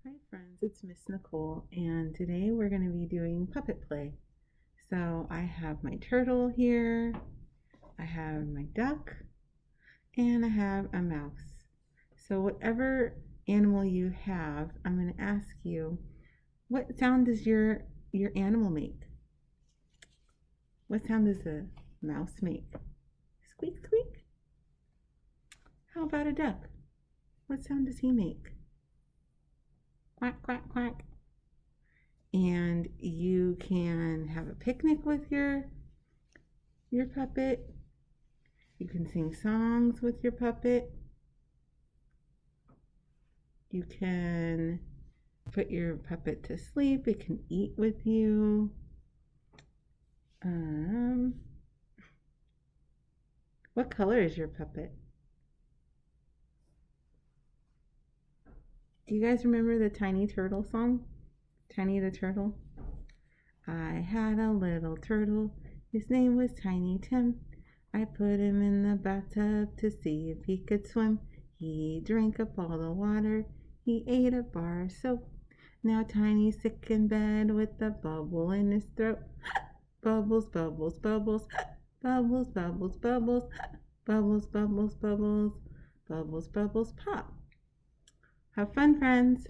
Hi friends, it's Miss Nicole and today we're going to be doing puppet play. So I have my turtle here, I have my duck, and I have a mouse. So whatever animal you have, I'm going to ask you, what sound does your animal make? What sound does a mouse make? Squeak, squeak. How about a duck? What sound does he make? Quack, quack, quack. And you can have a picnic with your puppet. You can sing songs with your puppet. You can put your puppet to sleep. It can eat with you. What color is your puppet? Do you guys remember the Tiny Turtle song? Tiny the Turtle? I had a little turtle. His name was Tiny Tim. I put him in the bathtub to see if he could swim. He drank up all the water. He ate a bar of soap. Now Tiny's sick in bed with a bubble in his throat. Bubbles, bubbles, bubbles. Bubbles, bubbles, bubbles. Bubbles, bubbles, bubbles. Bubbles, bubbles, pop. Have fun, friends.